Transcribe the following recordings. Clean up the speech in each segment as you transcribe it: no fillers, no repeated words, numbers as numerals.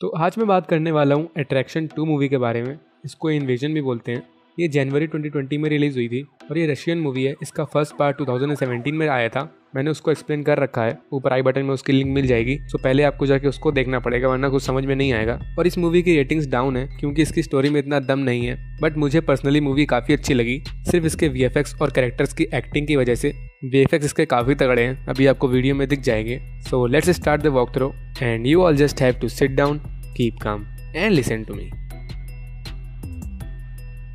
तो आज मैं बात करने वाला हूँ अट्रैक्शन 2 मूवी के बारे में। इसको इन्वेजन भी बोलते हैं। ये जनवरी 2020 में रिलीज़ हुई थी और ये रशियन मूवी है। इसका फर्स्ट पार्ट 2017 में आया था। मैंने उसको एक्सप्लेन कर रखा है, ऊपर आई बटन में उसकी लिंक मिल जाएगी। तो पहले आपको जाके उसको देखना पड़ेगा, वरना कुछ समझ में नहीं आएगा। और इस मूवी की रेटिंग्स डाउन है क्योंकि इसकी स्टोरी में इतना दम नहीं है, बट मुझे पर्सनली मूवी काफ़ी अच्छी लगी। सिर्फ इसके VFX और कैरेक्टर्स की एक्टिंग की वजह से। VFX इसके काफ़ी तगड़े हैं, अभी आपको वीडियो में दिख जाएंगे। So let's start the walk through and you all just have to sit down, keep calm and listen to me.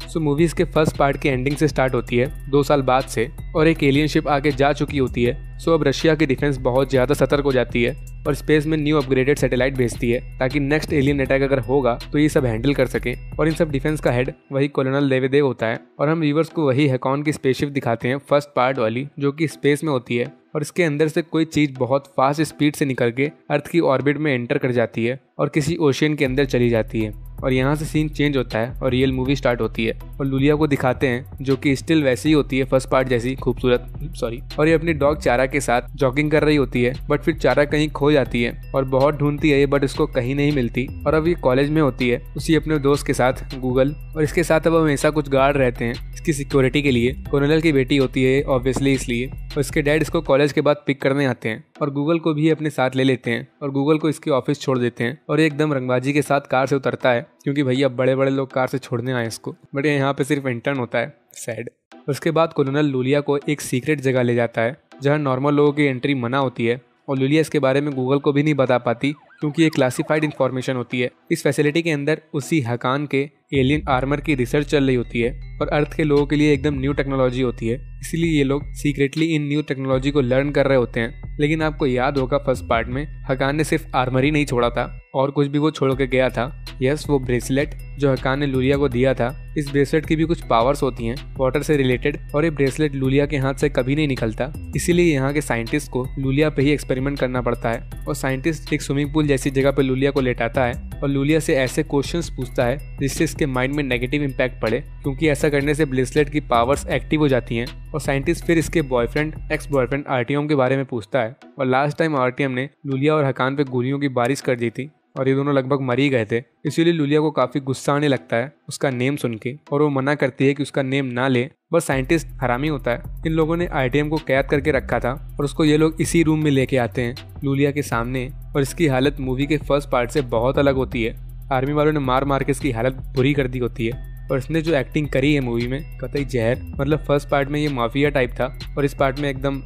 So movies के फर्स्ट पार्ट की एंडिंग से स्टार्ट होती है 2 साल बाद से, और एक एलियन शिप आगे जा चुकी होती है। सो अब रशिया की डिफेंस बहुत ज़्यादा सतर्क हो जाती है और स्पेस में न्यू अपग्रेडेड सैटेलाइट भेजती है ताकि नेक्स्ट एलियन अटैक अगर होगा तो ये सब हैंडल कर सके। और इन सब डिफेंस का हेड वही कॉलोनल लेवेदेव होता है। और हम व्यूवर्स को वही हैकॉन की स्पेसशिप दिखाते हैं फर्स्ट पार्ट वाली, जो कि स्पेस में होती है और इसके अंदर से कोई चीज़ बहुत फास्ट स्पीड से निकल के अर्थ की ऑर्बिट में एंटर कर जाती है और किसी ओशियन के अंदर चली जाती है। और यहाँ से सीन चेंज होता है और रियल मूवी स्टार्ट होती है और लूलिया को दिखाते हैं, जो कि स्टिल वैसी ही होती है फर्स्ट पार्ट जैसी खूबसूरत। और ये अपनी डॉग चारा के साथ जॉगिंग कर रही होती है, बट फिर चारा कहीं खो जाती है और बहुत ढूंढती है ये, बट इसको कहीं नहीं मिलती। और अब ये कॉलेज में होती है उसी अपने दोस्त के साथ गूगल, और इसके साथ अब हमेशा कुछ गार्ड रहते हैं इसकी सिक्योरिटी के लिए। कॉलोनल की बेटी होती है ऑब्वियसली इसलिए, और इसके डैड इसको कॉलेज के बाद पिक करने आते हैं और गूगल को भी अपने साथ ले लेते हैं और गूगल को इसके ऑफिस छोड़ देते हैं। और एकदम रंगबाजी के साथ कार से उतरता है क्योंकि भैया बड़े बड़े लोग कार से छोड़ने आए इसको, बट यहाँ पे सिर्फ इंटर्न होता है, सैड। उसके बाद कॉलोनल लूलिया को एक सीक्रेट जगह ले जाता है जहाँ नॉर्मल लोगों की एंट्री मना होती है और लूलिया इसके बारे में गूगल को भी नहीं बता पाती क्योंकि ये क्लासिफाइड इन्फॉर्मेशन होती है। इस फैसिलिटी के अंदर उसी हकान के एलियन आर्मर की रिसर्च चल रही होती है और अर्थ के लोगों के लिए एकदम न्यू टेक्नोलॉजी होती है, इसलिए ये लोग सीक्रेटली इन न्यू टेक्नोलॉजी को लर्न कर रहे होते हैं। लेकिन आपको याद होगा फर्स्ट पार्ट में हकान ने सिर्फ आर्मर ही नहीं छोड़ा था और कुछ भी वो छोड़ के गया था। यस, वो ब्रेसलेट जो हकान ने लूलिया को दिया था। इस ब्रेसलेट की भी कुछ पावर्स होती हैं वाटर से रिलेटेड, और ये ब्रेसलेट लूलिया के हाथ से कभी नहीं निकलता, इसीलिए यहाँ के साइंटिस्ट को लूलिया पे ही एक्सपेरिमेंट करना पड़ता है। और साइंटिस्ट एक स्विमिंग पूल जैसी जगह पे लूलिया को लेटाता है और लूलिया से ऐसे क्वेश्चंस पूछता है जिससे इसके माइंड में नेगेटिव इम्पैक्ट पड़े, क्योंकि ऐसा करने से ब्रेसलेट की पावर्स एक्टिव हो जाती हैं। और साइंटिस्ट फिर इसके एक्स बॉयफ्रेंड आर्टियम के बारे में पूछता है। और लास्ट टाइम आर्टियम ने लूलिया और हकान पे गोलियों की बारिश कर दी थी और ये दोनों लगभग मर ही गए थे, इसीलिए लूलिया को काफी गुस्सा आने लगता है उसका नेम सुन के और वो मना करती है कि उसका नेम ना ले। बस साइंटिस्ट हरामी होता है। इन लोगों ने आर्टियम को कैद करके रखा था और उसको ये लोग इसी रूम में लेके आते हैं लूलिया के सामने, और इसकी हालत मूवी के फर्स्ट पार्ट से बहुत अलग होती है। आर्मी वालों ने मार मार के इसकी हालत बुरी कर दी होती है और इसने जो एक्टिंग करी है मूवी में कतई जहर। मतलब फर्स्ट पार्ट में ये माफिया टाइप था और इस पार्ट में एकदम।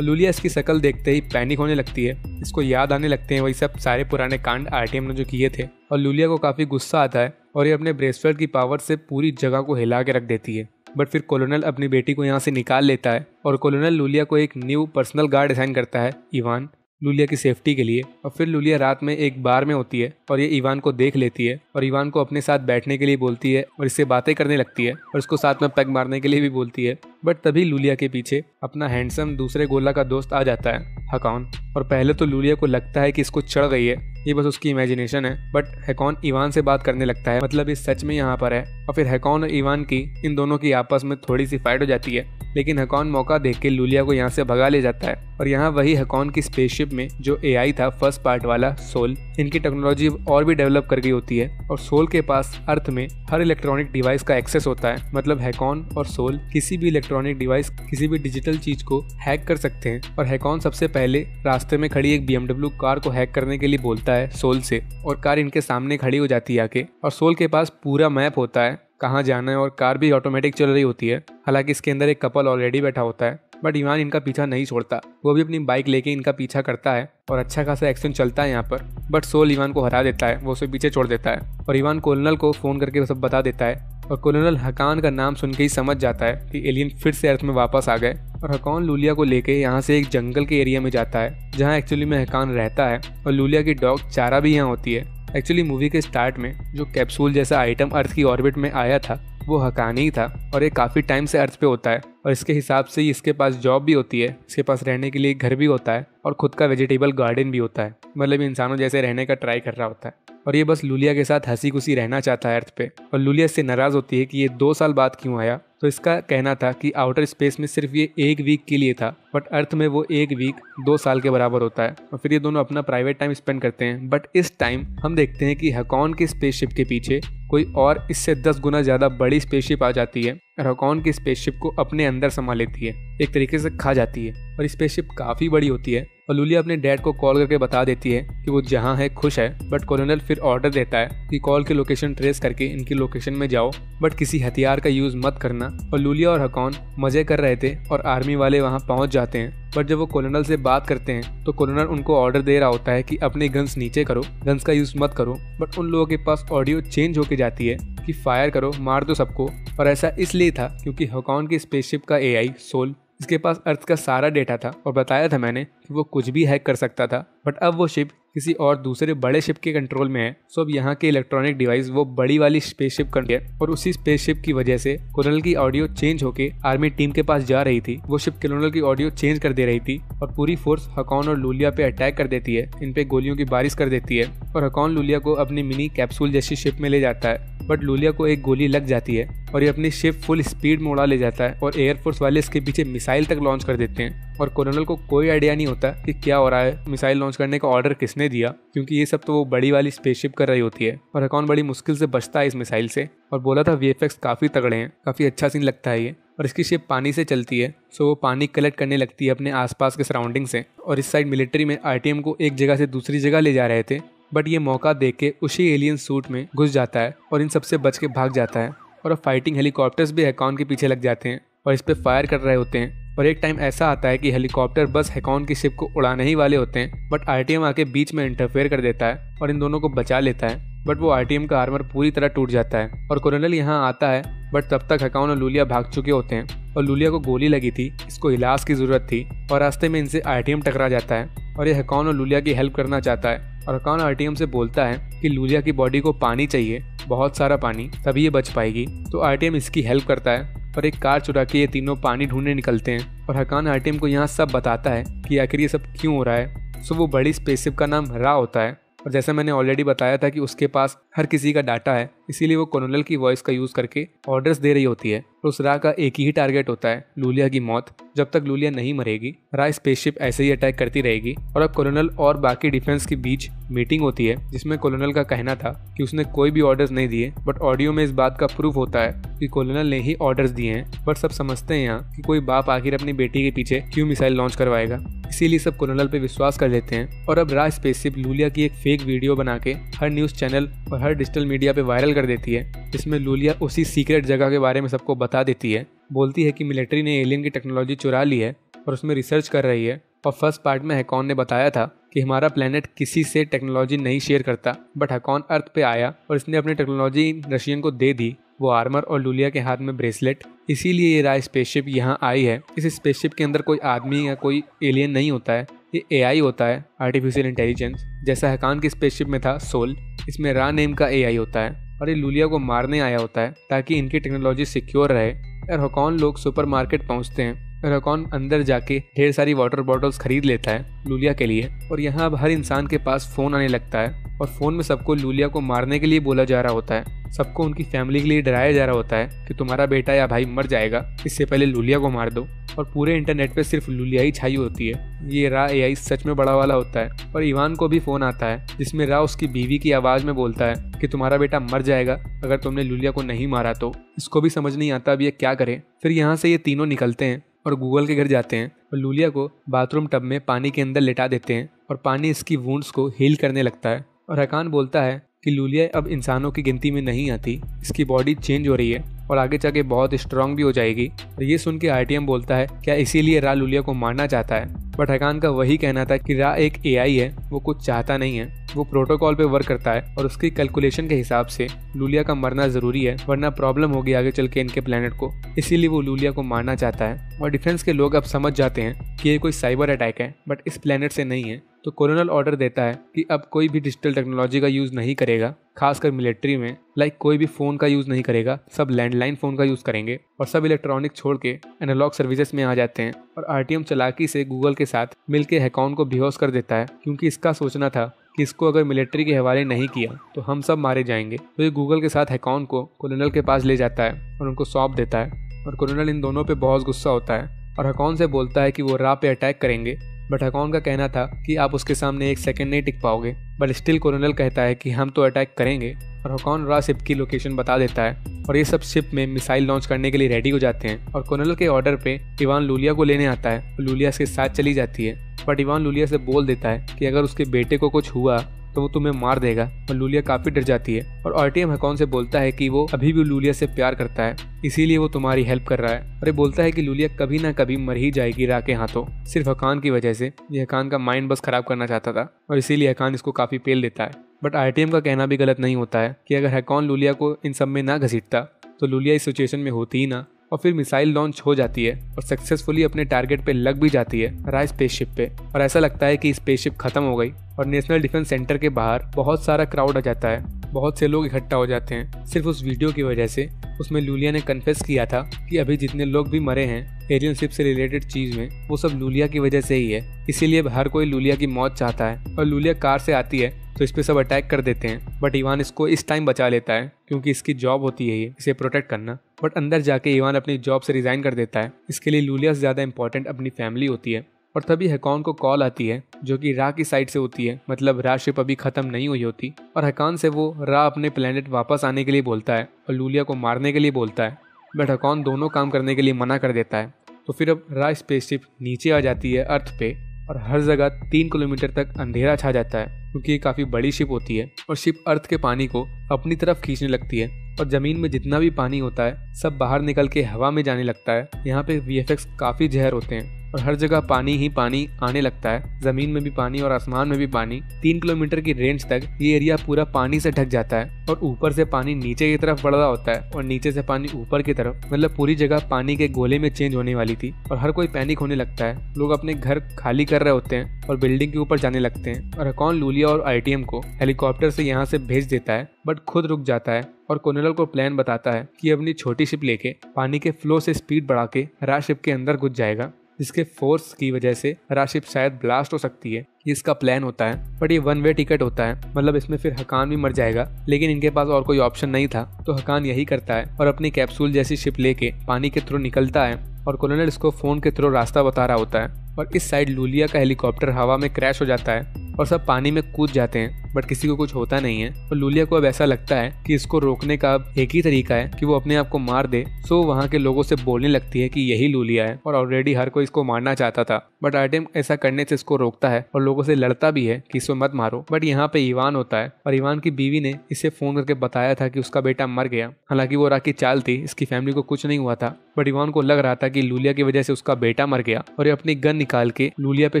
लूलिया इसकी शक्ल देखते ही पैनिक होने लगती है, इसको याद आने लगते हैं वही सब सारे पुराने कांड आर्टियम ने जो किए थे। और लूलिया को काफ़ी गुस्सा आता है और ये अपने ब्रेसलेट की पावर से पूरी जगह को हिला के रख देती है। बट फिर कॉलोनल अपनी बेटी को यहाँ से निकाल लेता है और कॉलोनल लूलिया को एक न्यू पर्सनल गार्ड असाइन करता है, इवान, लूलिया की सेफ्टी के लिए। और फिर लूलिया रात में एक बार में होती है और ये इवान को देख लेती है और इवान को अपने साथ बैठने के लिए बोलती है और इससे बातें करने लगती है और इसको साथ में पैक मारने के लिए भी बोलती है। बट तभी लूलिया के पीछे अपना हैंडसम दूसरे गोला का दोस्त आ जाता है, हकॉन। और पहले तो लूलिया को लगता है कि इसको चढ़ गई है, ये बस उसकी इमेजिनेशन है, बट हैकॉन इवान से बात करने लगता है, मतलब ये सच में यहाँ पर है। और फिर हैकॉन और इवान की इन दोनों की आपस में थोड़ी सी फाइट हो जाती है, लेकिन हैकॉन मौका देख के लूलिया को यहाँ से भगा ले जाता है। और यहाँ वही हैकॉन की स्पेसशिप में जो AI था फर्स्ट पार्ट वाला सोल, इनकी टेक्नोलॉजी और भी डेवलप कर गई होती है और सोल के पास अर्थ में हर इलेक्ट्रॉनिक डिवाइस का एक्सेस होता है। मतलब हैकॉन और सोल किसी भी इलेक्ट्रॉनिक डिवाइस, किसी भी डिजिटल चीज को हैक कर सकते हैं। और हैकॉन सबसे पहले रास्ते में खड़ी एक BMW कार को हैक करने के लिए बोलता है सोल से, और कार इनके सामने खड़ी हो जाती है आके। और सोल के पास पूरा मैप होता है कहाँ जाना है और कार भी ऑटोमेटिक चल रही होती है। हालांकि इसके अंदर एक कपल ऑलरेडी बैठा होता है, बट इवान इनका पीछा नहीं छोड़ता, वो भी अपनी बाइक लेके इनका पीछा करता है और अच्छा खासा एक्शन चलता है यहाँ पर। बट सोल इवान को हरा देता है, वो उसे पीछे छोड़ देता है और इवान कॉलोनल को फोन करके सब बता देता है। और कॉलोनल हकान का नाम सुन के ही समझ जाता है कि एलियन फिर से अर्थ में वापस आ गए। और हकान लूलिया को लेके यहाँ से एक जंगल के एरिया में जाता है जहाँ एक्चुअली में हकान रहता है और लूलिया की डॉग चारा भी यहाँ होती है। एक्चुअली मूवी के स्टार्ट में जो कैप्सूल जैसा आइटम अर्थ की ऑर्बिट में आया था वो हकानी था और ये काफ़ी टाइम से अर्थ पे होता है और इसके हिसाब से ही इसके पास जॉब भी होती है, इसके पास रहने के लिए घर भी होता है और खुद का वेजिटेबल गार्डन भी होता है, मतलब इंसानों जैसे रहने का ट्राई कर रहा होता है। और ये बस लूलिया के साथ हंसी खुशी रहना चाहता है अर्थ पे। और लूलिया इससे नाराज़ होती है कि ये 2 साल बाद क्यों आया। तो इसका कहना था कि आउटर स्पेस में सिर्फ ये 1 वीक के लिए था, बट अर्थ में वो 1 वीक 2 साल के बराबर होता है। और फिर ये दोनों अपना प्राइवेट टाइम स्पेंड करते हैं। बट इस टाइम हम देखते हैं कि हकॉन की स्पेसशिप के पीछे कोई और इससे 10 गुना ज़्यादा बड़ी स्पेसशिप आ जाती है और हकॉन की स्पेसशिप को अपने अंदर समा लेती है, एक तरीके से खा जाती है। और स्पेसशिप काफ़ी बड़ी होती है और लूलिया अपने डैड को कॉल करके बता देती है कि वो जहाँ है खुश है। बट कॉलोनल फिर ऑर्डर देता है कि कॉल की लोकेशन ट्रेस करके इनकी लोकेशन में जाओ, बट किसी हथियार का यूज़ मत करना। और लूलिया और हकॉन मज़े कर रहे थे और आर्मी वाले वहाँ पहुँच जाते हैं। बट जब वो कॉलोनल से बात करते हैं तो कॉलोनल उनको ऑर्डर दे रहा होता है कि अपने गन्स नीचे करो, गन्स का यूज़ मत करो। बट उन लोगों के पास ऑडियो चेंज होके जाती है कि फायर करो, मार दो सबको। और ऐसा इसलिए था क्योंकि हकॉन की स्पेसशिप का एआई सोल, इसके पास अर्थ का सारा डेटा था और बताया था मैंने कि वो कुछ भी हैक कर सकता था। बट अब वो शिप किसी और दूसरे बड़े शिप के कंट्रोल में है। सो अब यहाँ के इलेक्ट्रॉनिक डिवाइस वो बड़ी वाली स्पेसशिप कर है और उसी स्पेसशिप की वजह से कॉलोनल की ऑडियो चेंज होके आर्मी टीम के पास जा रही थी। वो शिप कॉलोनल की ऑडियो चेंज कर दे रही थी और पूरी फोर्स हकॉन और लूलिया पे अटैक कर देती है, इन पे गोलियों की बारिश कर देती है। और हकॉन लूलिया को अपनी मिनी कैप्सूल जैसी शिप में ले जाता है। बट लूलिया को एक गोली लग जाती है और ये अपनी शिप फुल स्पीड में उड़ा ले जाता है और एयरफोर्स वाले इसके पीछे मिसाइल तक लॉन्च कर देते हैं। और कॉलोनल को कोई आइडिया नहीं होता कि क्या हो रहा है, मिसाइल लॉन्च करने का ऑर्डर किसने दिया, क्योंकि ये सब तो वो बड़ी वाली स्पेसशिप कर रही होती है। और हकॉन बड़ी मुश्किल से बचता है इस मिसाइल से और बोला था वीएफएक्स काफ़ी तगड़े हैं, काफ़ी अच्छा सीन लगता है ये। और इसकी शिप पानी से चलती है, सो वो पानी कलेक्ट करने लगती है अपने आसपास के सराउंडिंग से। और इस साइड मिलिट्री में आरटीएम को एक जगह से दूसरी जगह ले जा रहे थे, बट ये मौका देख के उसी एलियन सूट में घुस जाता है और इन सबसे बच के भाग जाता है। और अब फाइटिंग हेलीकॉप्टर्स भी हकॉन के पीछे लग जाते हैं और इस पे फायर कर रहे होते हैं। और एक टाइम ऐसा आता है कि हेलीकॉप्टर बस हकॉन की शिप को उड़ाने ही वाले होते हैं, बट आरटीएम आके बीच में इंटरफेयर कर देता है और इन दोनों को बचा लेता है। बट वो आरटीएम का आर्मर पूरी तरह टूट जाता है और कॉलोनल यहाँ आता है। बट तब तक हकॉन और लूलिया भाग चुके होते हैं और लूलिया को गोली लगी थी, इसको इलाज की जरूरत थी और रास्ते में इनसे आरटीएम टकरा जाता है और ये हकॉन और लूलिया की हेल्प करना चाहता है। और हकॉन आरटीएम से बोलता है कि लूलिया की बॉडी को पानी चाहिए, बहुत सारा पानी, तभी ये बच पाएगी। तो आरटीएम इसकी हेल्प करता है और एक कार चुरा के ये तीनों पानी ढूंढने निकलते हैं। और हकॉन आरटीएम को यहाँ सब बताता है कि आखिर ये सब क्यों हो रहा है। सो वो बड़ी स्पेसशिप का नाम रा होता है और जैसा मैंने ऑलरेडी बताया था कि उसके पास हर किसी का डाटा है, इसीलिए वो कॉलोनल की वॉइस का यूज़ करके ऑर्डर्स दे रही होती है। और उस रा का एक ही टारगेट होता है, लूलिया की मौत। जब तक लूलिया नहीं मरेगी, रा स्पेसशिप ऐसे ही अटैक करती रहेगी। और अब कॉलोनल और बाकी डिफेंस के बीच मीटिंग होती है, जिसमें कॉलोनल का कहना था कि उसने कोई भी ऑर्डर्स नहीं दिए, बट ऑडियो में इस बात का प्रूफ होता है कि कॉलोनल ने ही ऑर्डर्स दिए हैं। बट सब समझते हैं यहाँ कि कोई बाप आखिर अपनी बेटी के पीछे क्यों मिसाइल लॉन्च करवाएगा, इसीलिए सब कॉलोनल पे विश्वास कर लेते हैं। और अब रा स्पेसशिप लूलिया की एक फेक वीडियो बना के हर न्यूज़ चैनल और हर डिजिटल मीडिया पे वायरल कर देती है, जिसमें लूलिया उसी सीक्रेट जगह के बारे में सबको बता देती है। बोलती है कि मिलिट्री ने एलियन की टेक्नोलॉजी चुरा ली है और उसमें रिसर्च कर रही है। और फर्स्ट पार्ट में हकॉन ने बताया था कि हमारा प्लेनेट किसी से टेक्नोलॉजी नहीं शेयर करता, बट हकॉन अर्थ पे आया और इसने अपनी टेक्नोलॉजी रशियन को दे दी, वो आर्मर और लूलिया के हाथ में ब्रेसलेट। इसीलिए ये रा स्पेसशिप यहाँ आई है। इस स्पेसशिप के अंदर कोई आदमी या कोई एलियन नहीं होता है, ये एआई होता है, आर्टिफिशियल इंटेलिजेंस। जैसा हकॉन की स्पेसशिप में था सोल, इसमें रा नेम का एआई होता है और ये लूलिया को मारने आया होता है ताकि इनकी टेक्नोलॉजी सिक्योर रहे। और हकॉन लोग सुपरमार्केट पहुंचते हैं और हकॉन अंदर जाके ढेर सारी वाटर बॉटल्स खरीद लेता है लूलिया के लिए। और यहाँ अब हर इंसान के पास फ़ोन आने लगता है और फ़ोन में सबको लूलिया को मारने के लिए बोला जा रहा होता है। सबको उनकी फैमिली के लिए डराया जा रहा होता है कि तुम्हारा बेटा या भाई मर जाएगा, इससे पहले लूलिया को मार दो। और पूरे इंटरनेट पे सिर्फ लूलिया ही छाई होती है। ये रा एआई सच में बड़ा वाला होता है। और इवान को भी फ़ोन आता है जिसमें रा उसकी बीवी की आवाज़ में बोलता है कि तुम्हारा बेटा मर जाएगा अगर तुमने लूलिया को नहीं मारा तो। इसको भी समझ नहीं आता अब ये क्या करे। फिर यहाँ से ये तीनों निकलते हैं और गूगल के घर जाते हैं और लूलिया को बाथरूम टब में पानी के अंदर लेटा देते हैं और पानी इसकी वुंड्स को हील करने लगता है। और हकॉन बोलता है कि लूलिया अब इंसानों की गिनती में नहीं आती, इसकी बॉडी चेंज हो रही है और आगे जाके बहुत स्ट्रांग भी हो जाएगी। और ये सुन के आरटीएम बोलता है क्या इसीलिए रा लूलिया को मारना चाहता है। बट हकॉन का वही कहना था कि रा एक एआई है, वो कुछ चाहता नहीं है, वो प्रोटोकॉल पे वर्क करता है और उसकी कैलकुलेशन के हिसाब से लूलिया का मरना जरूरी है, वरना प्रॉब्लम होगी आगे चल के इनके प्लेनेट को। इसीलिए वो लूलिया को मारना चाहता है। और डिफेंस के लोग अब समझ जाते हैं कि ये कोई साइबर अटैक है, बट इस प्लेनेट से नहीं है। तो कॉलोनल ऑर्डर देता है कि अब कोई भी डिजिटल टेक्नोलॉजी का यूज़ नहीं करेगा खासकर मिलिट्री में लाइक कोई भी फ़ोन का यूज़ नहीं करेगा, सब लैंडलाइन फ़ोन का यूज़ करेंगे और सब इलेक्ट्रॉनिक छोड़ के एनालॉग सर्विसेज में आ जाते हैं। और आरटीएम चालाकी से गूगल के साथ मिलकर हैकॉन को बेहोश कर देता है, क्योंकि इसका सोचना था कि इसको अगर मिलिट्री के हवाले नहीं किया तो हम सब मारे जाएंगे। तो ये गूगल के साथ हैकॉन को कोलोनल के पास ले जाता है और उनको सौंप देता है। और कोलोनल इन दोनों पे बहुत गुस्सा होता है और हैकॉन से बोलता है कि वो रा पे अटैक करेंगे, बट हैकॉन का कहना था कि आप उसके सामने एक सेकंड नहीं टिक पाओगे। बट स्टिल कोलोनल कहता है कि हम तो अटैक करेंगे और हैकॉन रा शिप की लोकेशन बता देता है और ये सब शिप में मिसाइल लॉन्च करने के लिए रेडी हो जाते हैं। और कोलोनल के ऑर्डर पे इवान लूलिया को लेने आता है और लूलिया इसके साथ चली जाती है, बट इवान लूलिया से बोल देता है कि अगर उसके बेटे को कुछ हुआ तो वो तुम्हें मार देगा। और लूलिया काफी डर जाती है और आरटीएम हैकॉन से बोलता है कि वो अभी भी लूलिया से प्यार करता है, इसीलिए वो तुम्हारी हेल्प कर रहा है। और ये बोलता है कि लूलिया कभी ना कभी मर ही जाएगी रा के हाथों, सिर्फ हैकॉन की वजह से। ये हैकॉन का माइंड बस खराब करना चाहता था और इसीलिए हैकॉन इसको काफी पेल देता है। बट आरटीएम का कहना भी गलत नहीं होता है कि अगर हैकॉन लूलिया को इन सब में ना घसीटता तो लूलिया इस सिचुएशन में होती ही ना। और फिर मिसाइल लॉन्च हो जाती है और सक्सेसफुली अपने टारगेट पे लग भी जाती है, रा स्पेसशिप पे। और ऐसा लगता है कि स्पेसशिप खत्म हो गई और नेशनल डिफेंस सेंटर के बाहर बहुत सारा क्राउड आ जाता है, बहुत से लोग इकट्ठा हो जाते हैं सिर्फ उस वीडियो की वजह से। उसमें लूलिया ने कन्फेस किया था कि अभी जितने लोग भी मरे हैं एलियन शिप से रिलेटेड चीज में, वो सब लूलिया की वजह से ही है, इसीलिए हर कोई लूलिया की मौत चाहता है। और लूलिया कार से आती है तो इस पे सब अटैक कर देते हैं, बट इवान इसको इस टाइम बचा लेता है क्योंकि इसकी जॉब होती है ये इसे प्रोटेक्ट करना। बट अंदर जाके इवान अपनी जॉब से रिजाइन कर देता है, इसके लिए लूलिया से ज़्यादा इंपॉर्टेंट अपनी फैमिली होती है। और तभी हैकॉन को कॉल आती है जो कि रा की साइड से होती है, मतलब रा शिप अभी खत्म नहीं हुई होती। और हैकॉन से वो रा अपने प्लेनेट वापस आने के लिए बोलता है और लूलिया को मारने के लिए बोलता है, बट हैकॉन दोनों काम करने के लिए मना कर देता है। तो फिर अब रा स्पेसशिप नीचे आ जाती है अर्थ पे और हर जगह 3 किलोमीटर तक अंधेरा छा जाता है, क्योंकि ये काफ़ी बड़ी शिप होती है। और शिप अर्थ के पानी को अपनी तरफ खींचने लगती है और ज़मीन में जितना भी पानी होता है सब बाहर निकल के हवा में जाने लगता है। यहाँ पे वीएफएक्स काफ़ी जहर होते हैं और हर जगह पानी ही पानी आने लगता है, जमीन में भी पानी और आसमान में भी पानी। 3 किलोमीटर की रेंज तक ये एरिया पूरा पानी से ढक जाता है और ऊपर से पानी नीचे की तरफ बढ़ रहा होता है और नीचे से पानी ऊपर की तरफ, मतलब पूरी जगह पानी के गोले में चेंज होने वाली थी। और हर कोई पैनिक होने लगता है, लोग अपने घर खाली कर रहे होते हैं और बिल्डिंग के ऊपर जाने लगते हैं। और हैकॉन लूलिया और आरटीएम को हेलीकॉप्टर से यहाँ से भेज देता है, बट खुद रुक जाता है और कोलोनल को प्लान बताता है कि अपनी छोटी शिप लेके पानी के फ्लो से स्पीड बढ़ा के रा शिप के अंदर घुस जाएगा, जिसके फोर्स की वजह से रा शिप शायद ब्लास्ट हो सकती है। ये इसका प्लान होता है, बट ये 1 वे टिकट होता है, मतलब इसमें फिर हैकॉन भी मर जाएगा। लेकिन इनके पास और कोई ऑप्शन नहीं था, तो हैकॉन यही करता है और अपनी कैप्सूल जैसी शिप लेके पानी के थ्रू निकलता है और कोलोनल इसको फोन के थ्रू रास्ता बता रहा होता है। और इस साइड लूलिया का हेलीकॉप्टर हवा में क्रैश हो जाता है और सब पानी में कूद जाते हैं, बट किसी को कुछ होता नहीं है। और लूलिया को अब ऐसा लगता है कि इसको रोकने का अब एक ही तरीका है कि वो अपने आप को मार दे। सो वहाँ के लोगों से बोलने लगती है कि यही लूलिया है और ऑलरेडी हर कोई इसको मारना चाहता था, बट आरटीएम ऐसा करने से इसको रोकता है और लोगों से लड़ता भी है कि इसको मत मारो। बट यहाँ पे इवान होता है और इवान की बीवी ने इसे फोन करके बताया था कि उसका बेटा मर गया। हालांकि वो रा की चाल थी, इसकी फैमिली को कुछ नहीं हुआ था, बट इवान को लग रहा था कि लूलिया की वजह से उसका बेटा मर गया और ये अपनी गन निकाल के लूलिया पे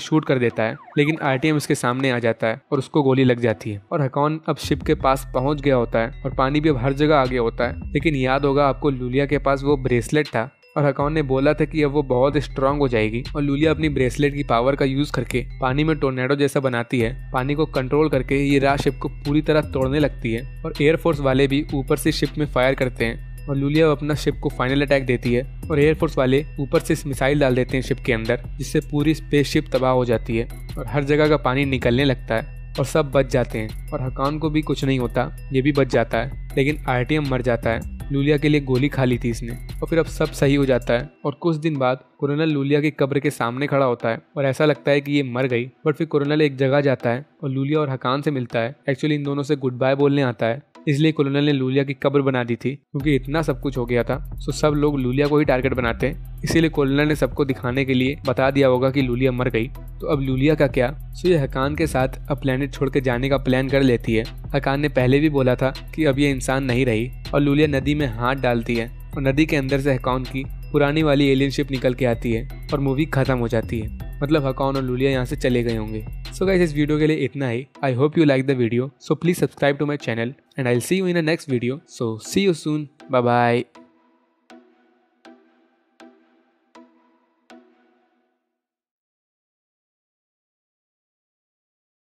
शूट कर देता है। लेकिन आरटीएम इसके सामने आ जाता है और उसको गोली लग जाती है। और हैकॉन अब शिप के पास पहुंच गया होता है और पानी भी अब हर जगह आ गया होता है। लेकिन याद होगा आपको लूलिया के पास वो ब्रेसलेट था और हैकॉन ने बोला था कि अब वो बहुत स्ट्रांग हो जाएगी। और लूलिया अपनी ब्रेसलेट की पावर का यूज करके पानी में टोर्नेडो जैसा बनाती है, पानी को कंट्रोल करके ये रा शिप को पूरी तरह तोड़ने लगती है। और एयरफोर्स वाले भी ऊपर से शिप में फायर करते हैं और लूलिया अपना शिप को फाइनल अटैक देती है और एयरफोर्स वाले ऊपर से मिसाइल डाल देते हैं शिप के अंदर, जिससे पूरी स्पेसशिप तबाह हो जाती है और हर जगह का पानी निकलने लगता है और सब बच जाते हैं। और हैकॉन को भी कुछ नहीं होता, ये भी बच जाता है। लेकिन आरटीएम मर जाता है, लूलिया के लिए गोली खा ली थी इसने। और फिर अब सब सही हो जाता है और कुछ दिन बाद कोलोनल लूलिया की कब्र के सामने खड़ा होता है और ऐसा लगता है कि ये मर गई। बट फिर कोलोनल एक जगह जाता है और लूलिया और हैकॉन से मिलता है। एक्चुअली इन दोनों से गुड बाय बोलने आता है, इसलिए कोलोनल ने लूलिया की कब्र बना दी थी, क्योंकि इतना सब कुछ हो गया था। सो सब लोग लूलिया को ही टारगेट बनाते हैं, इसीलिए कोलोनल ने सबको दिखाने के लिए बता दिया होगा कि लूलिया मर गई। तो अब लूलिया का क्या? सो ये हैकॉन के साथ अब प्लेनेट छोड़ के जाने का प्लान कर लेती है। हैकॉन ने पहले भी बोला था कि अब ये इंसान नहीं रही और लूलिया नदी में हाथ डालती है और नदी के अंदर से हैकॉन की पुरानी वाली एलियन शिप निकल के आती है और मूवी खत्म हो जाती है। मतलब हैकॉन और लूलिया यहाँ से चले गए होंगे। सो गाइस, इस वीडियो के लिए इतना ही। I hope you like the video, so please subscribe to my channel and I will see you in the next video. So see you soon, bye bye.